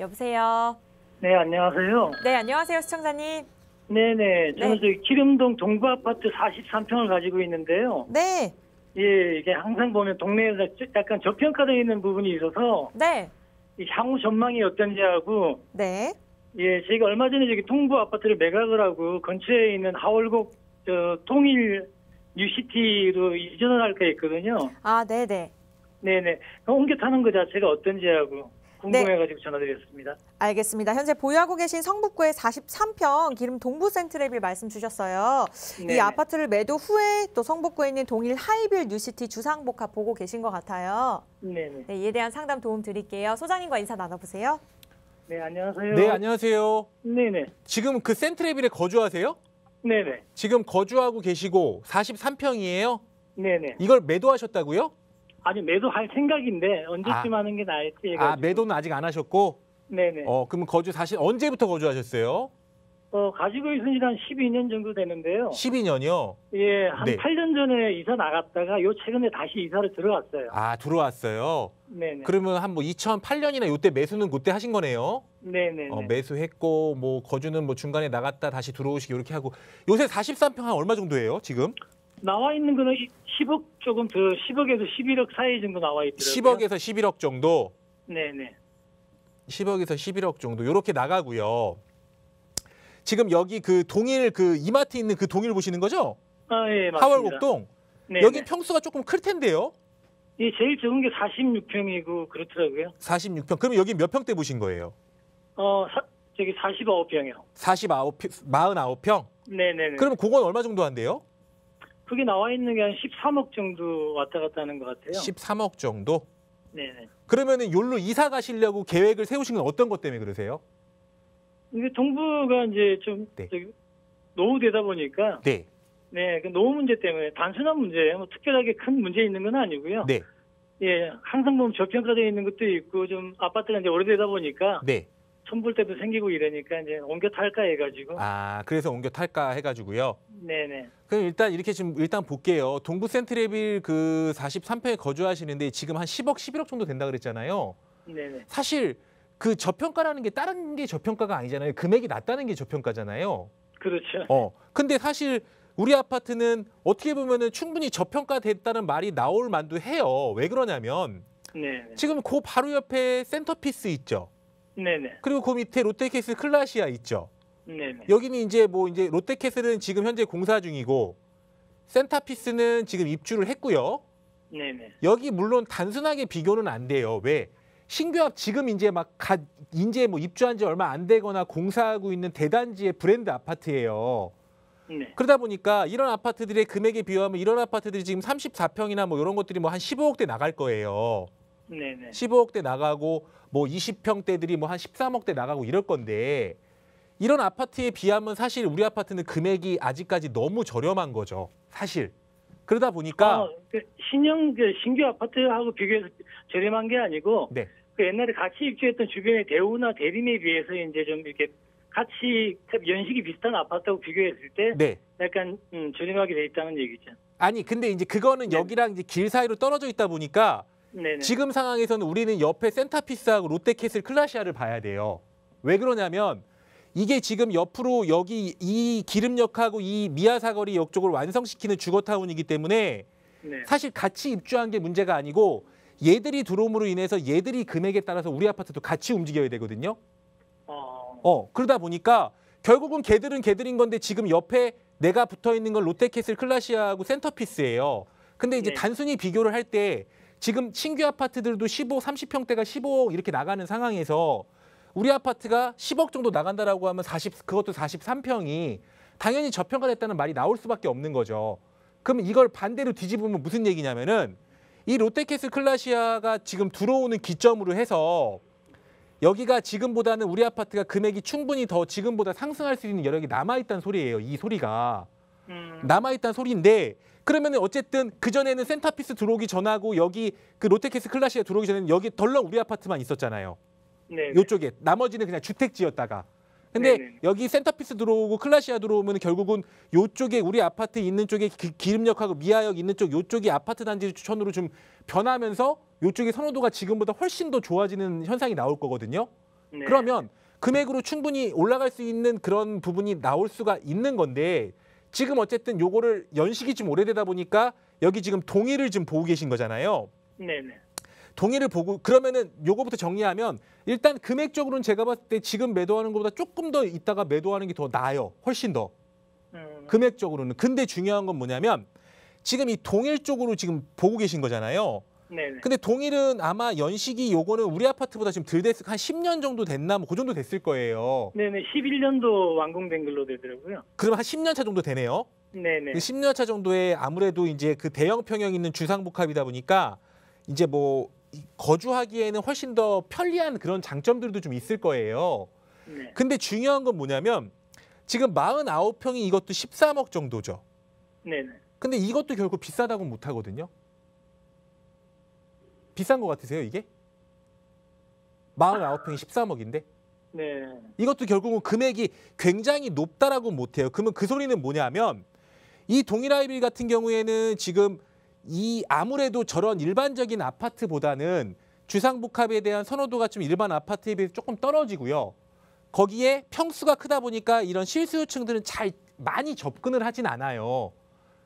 여보세요. 네, 안녕하세요. 네, 안녕하세요, 시청자님. 네네. 저는 네. 저기 기름동 동부 아파트 43평을 가지고 있는데요. 네, 예, 이게 항상 보면 동네에서 약간 저평가되어 있는 부분이 있어서 네, 이 향후 전망이 어떤지 하고, 네. 예, 저희가 얼마 전에 저기 동부 아파트를 매각을 하고 근처에 있는 하월곡 동일 뉴시티로 이전을 할까 했거든요. 아, 네네. 네네. 옮겨 타는 것 자체가 어떤지 하고 궁금해가지고 전화드렸습니다. 알겠습니다. 현재 보유하고 계신 성북구의 43평 기름 동부 센트레빌 말씀 주셨어요. 네네. 이 아파트를 매도 후에 또 성북구에 있는 동일 하이빌 뉴시티 주상복합 보고 계신 것 같아요. 네네. 네, 이에 대한 상담 도움 드릴게요. 소장님과 인사 나눠보세요. 네, 안녕하세요. 네, 안녕하세요. 네네. 지금 그 센트레빌에 거주하세요? 네네. 지금 거주하고 계시고 43평이에요? 네네. 이걸 매도하셨다고요? 아니 매도할 생각인데 언제쯤 하는 게 나을지 해가지고. 아, 매도는 아직 안 하셨고? 네네. 그럼 언제부터 거주하셨어요? 가지고 있은 지 한 12년 정도 되는데요. 12년이요? 예, 한 네. 8년 전에 이사 나갔다가 최근에 다시 이사를 들어왔어요. 아, 들어왔어요? 네네. 그러면 한 2008년이나 요때 매수는 그때 하신 거네요? 네네네. 매수했고 거주는 중간에 나갔다 다시 들어오시기 이렇게 하고. 요새 43평 한 얼마 정도예요, 지금? 나와 있는 거는 10억 조금 더 10억에서 11억 사이 정도 나와 있더라고요. 10억에서 11억 정도? 네네. 10억에서 11억 정도 이렇게 나가고요. 지금 여기 그 동일 이마트 있는 그 동일 보시는 거죠? 아, 예, 맞습니다. 하월곡동. 네네. 여기 평수가 조금 클 텐데요. 예, 제일 적은 게 46평이고 그렇더라고요. 46평. 그럼 여기 몇 평대 보신 거예요? 저기 49평이요. 49평? 네네네. 그러면 그건 얼마 정도 한대요? 그게 나와 있는 게 한 13억 정도 왔다 갔다 하는 것 같아요. 13억 정도? 네네. 그러면은 여기로 이사 가시려고 계획을 세우신 건 어떤 것 때문에 그러세요? 이게 동부가 이제 좀 네. 노후되다 보니까 네. 네, 그 노후 문제 때문에 단순한 문제예요. 뭐 특별하게 큰 문제 있는 건 아니고요. 네. 예, 항상 보면 저평가되어 있는 것도 있고 좀 아파트가 이제 오래되다 보니까 네. 손볼 때도 생기고 이러니까 이제 옮겨 탈까 해가지고. 아, 그래서 옮겨 탈까 해가지고요. 네네. 그럼 일단 볼게요. 동부 센트레빌 그 43평에 거주하시는데 지금 한 10억, 11억 정도 된다 그랬잖아요. 네네. 사실 그 저평가라는 게 다른 게 저평가가 아니잖아요. 금액이 낮다는 게 저평가잖아요. 그렇죠. 근데 사실 우리 아파트는 어떻게 보면은 충분히 저평가됐다는 말이 나올 만도 해요. 왜 그러냐면 네네. 지금 그 바로 옆에 센터피스 있죠. 네네. 그리고 그 밑에 롯데캐슬 클라시아 있죠. 네네. 여기는 이제 롯데캐슬은 지금 현재 공사 중이고 센터피스는 지금 입주를 했고요. 네네. 여기 물론 단순하게 비교는 안 돼요. 왜? 신규 지금 이제 입주한 지 얼마 안 되거나 공사하고 있는 대단지의 브랜드 아파트예요. 네. 그러다 보니까 이런 아파트들의 금액에 비하면 이런 아파트들이 지금 34평이나 이런 것들이 한 15억대 나갈 거예요. 네네. 15억대 나가고 20평대들이 한 13억대 나가고 이럴 건데 이런 아파트에 비하면 사실 우리 아파트는 금액이 아직까지 너무 저렴한 거죠. 사실. 그러다 보니까 신규 아파트하고 비교해서 저렴한 게 아니고 네. 그 옛날에 같이 입주했던 주변의 대우나 대림에 비해서 이제 좀 이렇게 같이 연식이 비슷한 아파트하고 비교했을 때 네. 약간 저렴하게 돼 있다는 얘기죠. 아니 근데 이제 그거는 네. 여기랑 이제 길 사이로 떨어져 있다 보니까 네네. 지금 상황에서는 우리는 옆에 센터피스하고 롯데캐슬 클라시아를 봐야 돼요. 왜 그러냐면 이게 지금 옆으로 여기 이 기름역하고 이 미아사거리 역 쪽을 완성시키는 주거타운이기 때문에 네. 사실 같이 입주한 게 문제가 아니고 얘들이 들어옴으로 인해서 얘들이 금액에 따라서 우리 아파트도 같이 움직여야 되거든요. 그러다 보니까 결국은 걔들인 건데 지금 옆에 내가 붙어 있는 건 롯데캐슬 클라시아하고 센터피스예요. 근데 이제 네. 단순히 비교를 할 때 지금 신규 아파트들도 30평대가 15억 이렇게 나가는 상황에서 우리 아파트가 10억 정도 나간다라고 하면 그것도 43평이 당연히 저평가 됐다는 말이 나올 수밖에 없는 거죠. 그럼 이걸 반대로 뒤집으면 무슨 얘기냐면은 이 롯데캐슬 클라시아가 지금 들어오는 기점으로 해서 여기가 지금보다는 우리 아파트가 금액이 충분히 더 지금보다 상승할 수 있는 여력이 남아있다는 소리예요. 이 소리가. 남아있다는 소리인데 그러면 어쨌든 그전에는 센터피스 들어오기 전하고 여기 그 롯데캐슬 클라시아 들어오기 전에는 여기 덜렁 우리 아파트만 있었잖아요. 네. 이쪽에 나머지는 그냥 주택지였다가. 근데 네네. 여기 센터피스 들어오고 클라시아 들어오면 결국은 요쪽에 우리 아파트 있는 쪽에 기름역하고 미아역 있는 쪽 요쪽이 아파트 단지 추천으로 좀 변하면서 요쪽의 선호도가 지금보다 훨씬 더 좋아지는 현상이 나올 거거든요. 네. 그러면 금액으로 충분히 올라갈 수 있는 그런 부분이 나올 수가 있는 건데 지금 어쨌든 요거를 연식이 좀 오래되다 보니까 여기 지금 동의를 좀 보고 계신 거잖아요. 네네. 동의를 보고 그러면은 요거부터 정리하면 일단 금액적으로는 제가 봤을 때 지금 매도하는 것보다 조금 더 있다가 매도하는 게 더 나아요. 훨씬 더. 금액적으로는. 근데 중요한 건 뭐냐면 지금 이 동일 쪽으로 지금 보고 계신 거잖아요. 네네. 근데 동일은 아마 연식이 요거는 우리 아파트보다 좀 덜 됐을 한 10년 정도 됐나 뭐 그 정도 됐을 거예요. 네네. 11년도 완공된 걸로 되더라고요. 그럼 한 10년 차 정도 되네요. 네네. 10년 차 정도에 아무래도 이제 그 대형 평형 있는 주상복합이다 보니까 이제 뭐 거주하기에는 훨씬 더 편리한 그런 장점들도 좀 있을 거예요. 네. 근데 중요한 건 뭐냐면 지금 49평이 이것도 13억 정도죠. 네네. 근데 이것도 결국 비싸다고 못 하거든요. 비싼 것 같으세요, 이게? 49평이 13억인데? 네. 이것도 결국은 금액이 굉장히 높다라고 못 해요. 그러면 그 소리는 뭐냐면 이 동일 아이빌 같은 경우에는 지금 이 아무래도 저런 일반적인 아파트보다는 주상복합에 대한 선호도가 좀 일반 아파트에 비해 조금 떨어지고요. 거기에 평수가 크다 보니까 이런 실수요층들은 잘 많이 접근을 하진 않아요.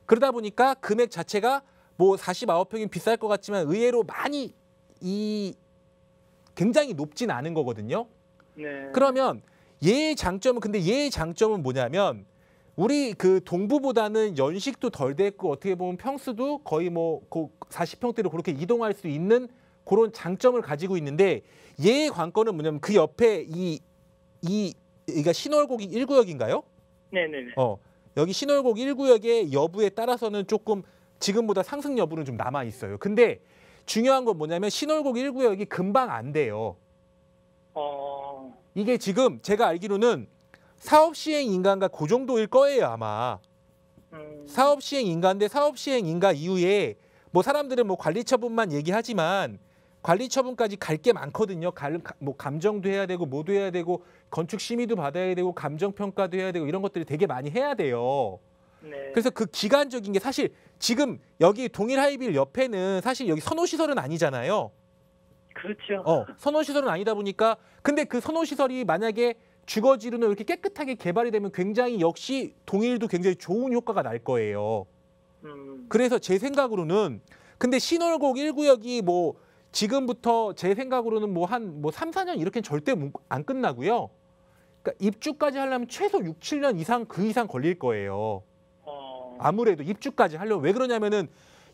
그러다 보니까 금액 자체가 뭐 49평이 비쌀 것 같지만 의외로 많이 굉장히 높진 않은 거거든요. 네. 그러면 얘의 장점은 근데 얘의 장점은 뭐냐면 우리 그 동부보다는 연식도 덜 됐고 어떻게 보면 평수도 거의 뭐 40평대로 그렇게 이동할 수 있는 그런 장점을 가지고 있는데 얘의 관건은 뭐냐면 그 옆에 그러니까 신월곡이 1구역인가요? 네네네. 여기 신월곡 1구역의 여부에 따라서는 조금 지금보다 상승 여부는 좀 남아 있어요. 근데 중요한 건 뭐냐면 신월곡 1구역이 금방 안 돼요. 이게 지금 제가 알기로는 사업 시행 인가인가 그 정도일 거예요, 아마. 사업 시행 인가인데 사업 시행 인가 이후에 뭐 사람들은 뭐 관리 처분만 얘기하지만 관리 처분까지 갈 게 많거든요. 뭐 감정도 해야 되고 뭐도 해야 되고 건축 심의도 받아야 되고 감정 평가도 해야 되고 이런 것들이 되게 많이 해야 돼요. 네. 그래서 그 기간적인 게 사실 지금 여기 동일 하이빌 옆에는 사실 여기 선호시설은 아니잖아요. 그렇죠. 선호시설은 아니다 보니까 근데 그 선호시설이 만약에 주거지로는 이렇게 깨끗하게 개발이 되면 굉장히 역시 동일도 굉장히 좋은 효과가 날 거예요. 그래서 제 생각으로는 근데 신월곡 1구역이 뭐 지금부터 제 생각으로는 뭐 한 3, 4년 이렇게는 절대 안 끝나고요. 그러니까 입주까지 하려면 최소 6, 7년 이상 그 이상 걸릴 거예요. 아무래도 입주까지 하려면 왜 그러냐면은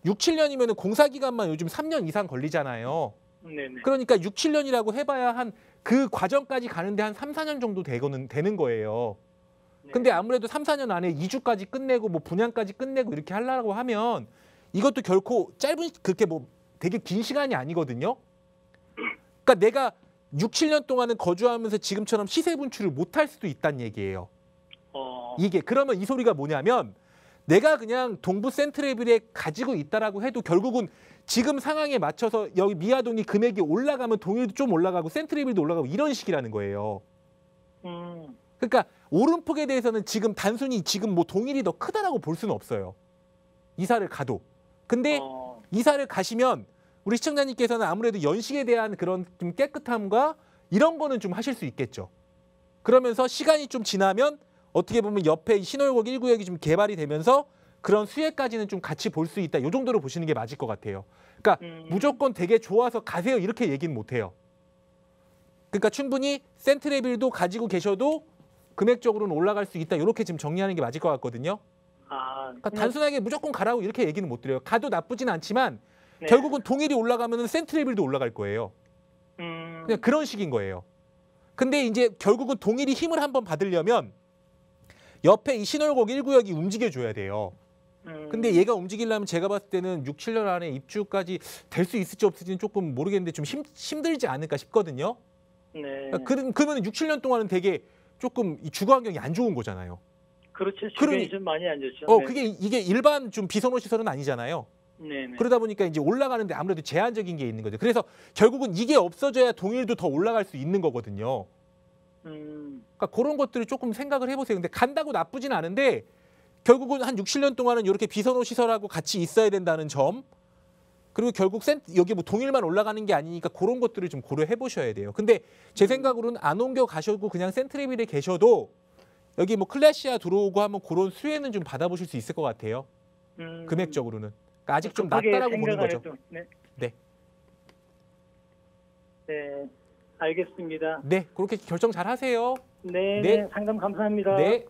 6, 7년이면은 공사 기간만 요즘 3년 이상 걸리잖아요. 네네. 그러니까 6, 7년이라고 해봐야 한 그 과정까지 가는데 한 3, 4년 정도 되는 거예요. 근데 아무래도 3, 4년 안에 이주까지 끝내고 뭐 분양까지 끝내고 이렇게 하려고 하면 이것도 결코 짧은 그렇게 뭐 되게 긴 시간이 아니거든요. 그러니까 내가 6, 7년 동안은 거주하면서 지금처럼 시세 분출을 못 할 수도 있다는 얘기예요. 이게 그러면 이 소리가 뭐냐면 내가 그냥 동부 센트레빌에 가지고 있다라고 해도 결국은 지금 상황에 맞춰서 여기 미아동이 금액이 올라가면 동일도 좀 올라가고 센트레빌도 올라가고 이런 식이라는 거예요. 그러니까 오름폭에 대해서는 지금 단순히 지금 뭐 동일이 더 크다라고 볼 수는 없어요. 이사를 가도. 근데 이사를 가시면 우리 시청자님께서는 아무래도 연식에 대한 그런 좀 깨끗함과 이런 거는 좀 하실 수 있겠죠. 그러면서 시간이 좀 지나면 어떻게 보면 옆에 신월곡 1구역이 좀 개발이 되면서 그런 수혜까지는 좀 같이 볼 수 있다. 이 정도로 보시는 게 맞을 것 같아요. 그러니까 무조건 되게 좋아서 가세요 이렇게 얘기는 못 해요. 그러니까 충분히 센트레빌도 가지고 계셔도 금액적으로는 올라갈 수 있다. 이렇게 지금 정리하는 게 맞을 것 같거든요. 그러니까 단순하게 무조건 가라고 이렇게 얘기는 못 드려요. 가도 나쁘진 않지만 네. 결국은 동일이 올라가면 센트레빌도 올라갈 거예요. 그냥 그런 식인 거예요. 근데 이제 결국은 동일이 힘을 한번 받으려면 옆에 이 신월곡 1구역이 움직여줘야 돼요. 근데 얘가 움직이려면 제가 봤을 때는 6, 7년 안에 입주까지 될 수 있을지 없을지는 조금 모르겠는데 좀 힘들지 않을까 싶거든요. 네. 그러면 6, 7년 동안은 되게 조금 이 주거 환경이 안 좋은 거잖아요. 그렇죠. 주변이 좀 많이 안 좋죠. 네. 이게 일반 좀 비선호 시설은 아니잖아요. 네네. 그러다 보니까 이제 올라가는데 아무래도 제한적인 게 있는 거죠. 그래서 결국은 이게 없어져야 동일도 더 올라갈 수 있는 거거든요. 그러니까 그런 것들을 조금 생각을 해보세요. 근데 간다고 나쁘진 않은데 결국은 한 6, 7년 동안은 이렇게 비선호 시설하고 같이 있어야 된다는 점. 그리고 결국 여기 뭐 동일만 올라가는 게 아니니까 그런 것들을 좀 고려해 보셔야 돼요. 근데 제 생각으로는 안 옮겨 가셔도 그냥 센트레빌에 계셔도 여기 뭐 클래시아 들어오고 하면 그런 수혜는 좀 받아보실 수 있을 것 같아요. 금액적으로는. 그러니까 아직 좀 급하게 낮다라고 보는 생각을 거죠. 해도, 네. 네. 네, 알겠습니다. 네, 그렇게 결정 잘 하세요. 네, 네. 네, 상담 감사합니다. 네.